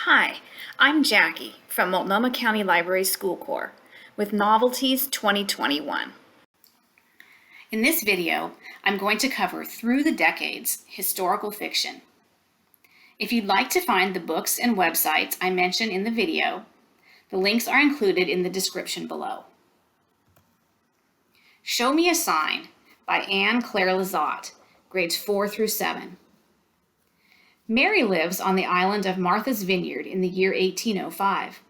Hi, I'm Jackie from Multnomah County Library School Corps with Novelties 2021. In this video, I'm going to cover Through the Decades historical fiction. If you'd like to find the books and websites I mention in the video, the links are included in the description below. Show Me a Sign by Anne Claire Lizotte, grades 4 through 7. Mary lives on the island of Martha's Vineyard in the year 1805.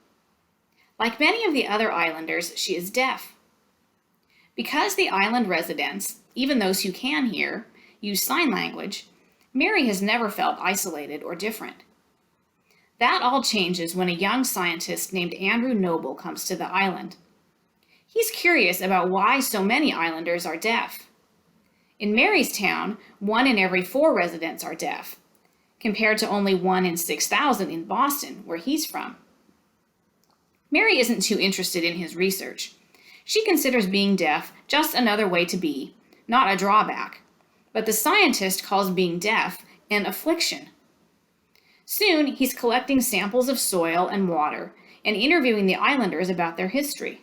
Like many of the other islanders, she is deaf. Because the island residents, even those who can hear, use sign language, Mary has never felt isolated or different. That all changes when a young scientist named Andrew Noble comes to the island. He's curious about why so many islanders are deaf. In Mary's town, 1 in every 4 residents are deaf, compared to only 1 in 6,000 in Boston, where he's from. Mary isn't too interested in his research. She considers being deaf just another way to be, not a drawback. But the scientist calls being deaf an affliction. Soon, he's collecting samples of soil and water and interviewing the islanders about their history.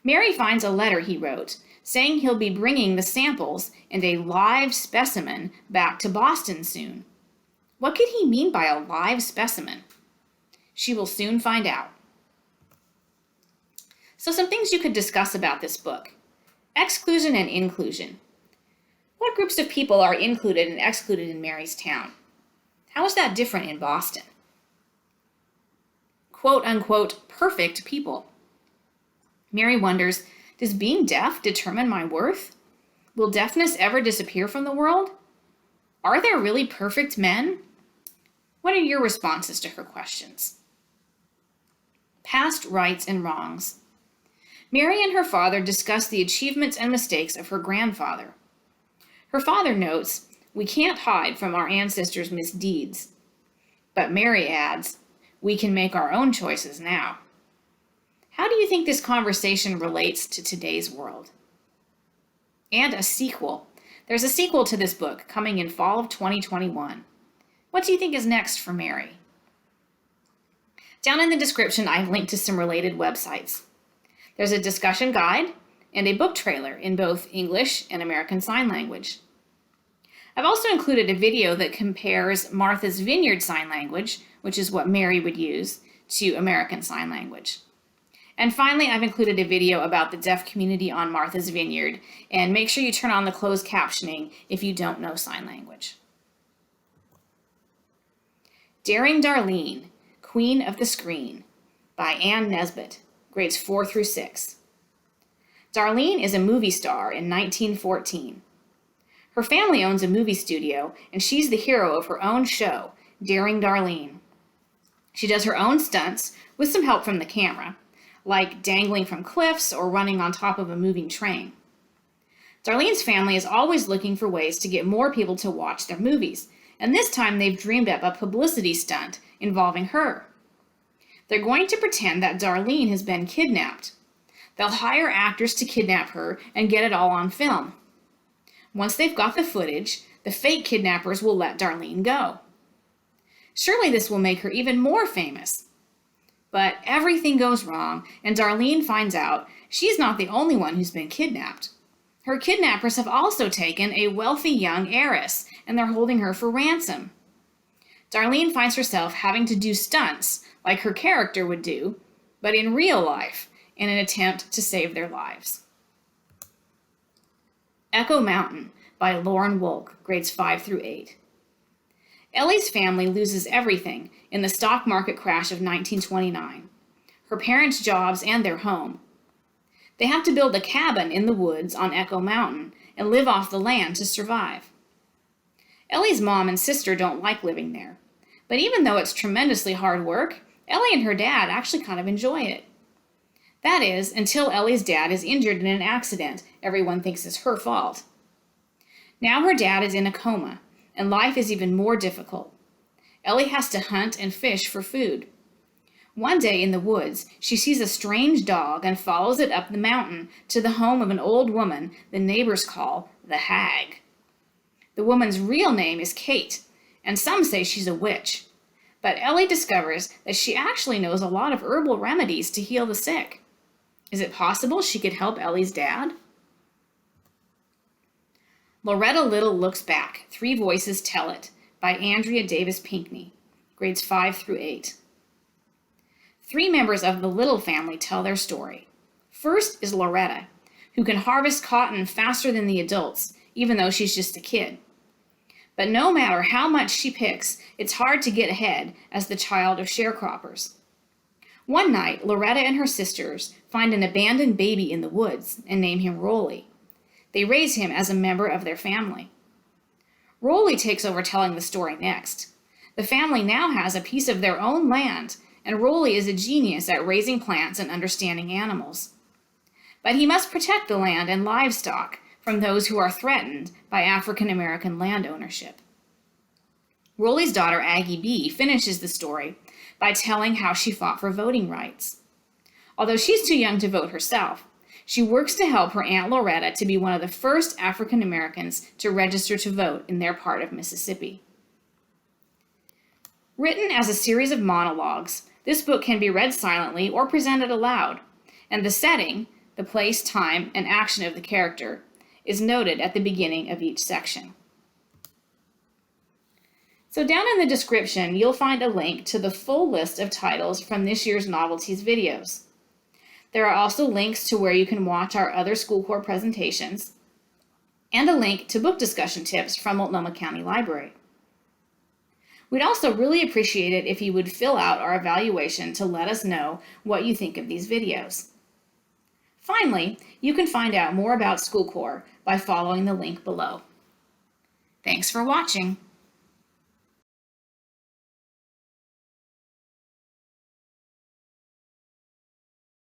Mary finds a letter he wrote saying he'll be bringing the samples and a live specimen back to Boston soon. What could he mean by a live specimen? She will soon find out. So some things you could discuss about this book. Exclusion and inclusion. What groups of people are included and excluded in Mary's town? How is that different in Boston? Quote unquote, perfect people. Mary wonders, does being deaf determine my worth? Will deafness ever disappear from the world? Are there really perfect men? What are your responses to her questions? Past rights and wrongs. Mary and her father discuss the achievements and mistakes of her grandfather. Her father notes, we can't hide from our ancestors' misdeeds. But Mary adds, we can make our own choices now. How do you think this conversation relates to today's world? And a sequel. There's a sequel to this book coming in fall of 2021. What do you think is next for Mary? Down in the description, I've linked to some related websites. There's a discussion guide and a book trailer in both English and American Sign Language. I've also included a video that compares Martha's Vineyard Sign Language, which is what Mary would use, to American Sign Language. And finally, I've included a video about the deaf community on Martha's Vineyard, and make sure you turn on the closed captioning if you don't know sign language. Daring Darlene, Queen of the Screen, by Ann Nesbitt, grades 4 through 6. Darlene is a movie star in 1914. Her family owns a movie studio, and she's the hero of her own show, Daring Darlene. She does her own stunts with some help from the camera, like dangling from cliffs or running on top of a moving train. Darlene's family is always looking for ways to get more people to watch their movies, and this time they've dreamed up a publicity stunt involving her. They're going to pretend that Darlene has been kidnapped. They'll hire actors to kidnap her and get it all on film. Once they've got the footage, the fake kidnappers will let Darlene go. Surely this will make her even more famous. But everything goes wrong, and Darlene finds out she's not the only one who's been kidnapped. Her kidnappers have also taken a wealthy young heiress, and they're holding her for ransom. Darlene finds herself having to do stunts like her character would do, but in real life, in an attempt to save their lives. Echo Mountain by Lauren Wolk, grades 5 through 8. Ellie's family loses everything in the stock market crash of 1929, her parents' jobs and their home. They have to build a cabin in the woods on Echo Mountain and live off the land to survive. Ellie's mom and sister don't like living there, but even though it's tremendously hard work, Ellie and her dad actually kind of enjoy it. That is, until Ellie's dad is injured in an accident everyone thinks is her fault. Now her dad is in a coma, and life is even more difficult. Ellie has to hunt and fish for food. One day in the woods, she sees a strange dog and follows it up the mountain to the home of an old woman the neighbors call the Hag. The woman's real name is Kate, and some say she's a witch. But Ellie discovers that she actually knows a lot of herbal remedies to heal the sick. Is it possible she could help Ellie's dad? Loretta Little Looks Back, Three Voices Tell It, by Andrea Davis Pinkney, grades 5 through 8. Three members of the Little family tell their story. First is Loretta, who can harvest cotton faster than the adults, even though she's just a kid. But no matter how much she picks, it's hard to get ahead as the child of sharecroppers. One night, Loretta and her sisters find an abandoned baby in the woods and name him Rolly. They raise him as a member of their family. Rolly takes over telling the story next. The family now has a piece of their own land, and Rolly is a genius at raising plants and understanding animals. But he must protect the land and livestock from those who are threatened by African American land ownership. Rolly's daughter, Aggie B., finishes the story by telling how she fought for voting rights. Although she's too young to vote herself, she works to help her Aunt Loretta to be one of the first African Americans to register to vote in their part of Mississippi. Written as a series of monologues, this book can be read silently or presented aloud, and the setting, the place, time, and action of the character is noted at the beginning of each section. So down in the description, you'll find a link to the full list of titles from this year's Novelties videos. There are also links to where you can watch our other School Corps presentations, and a link to book discussion tips from Multnomah County Library. We'd also really appreciate it if you would fill out our evaluation to let us know what you think of these videos. Finally, you can find out more about School Corps by following the link below. Thanks for watching.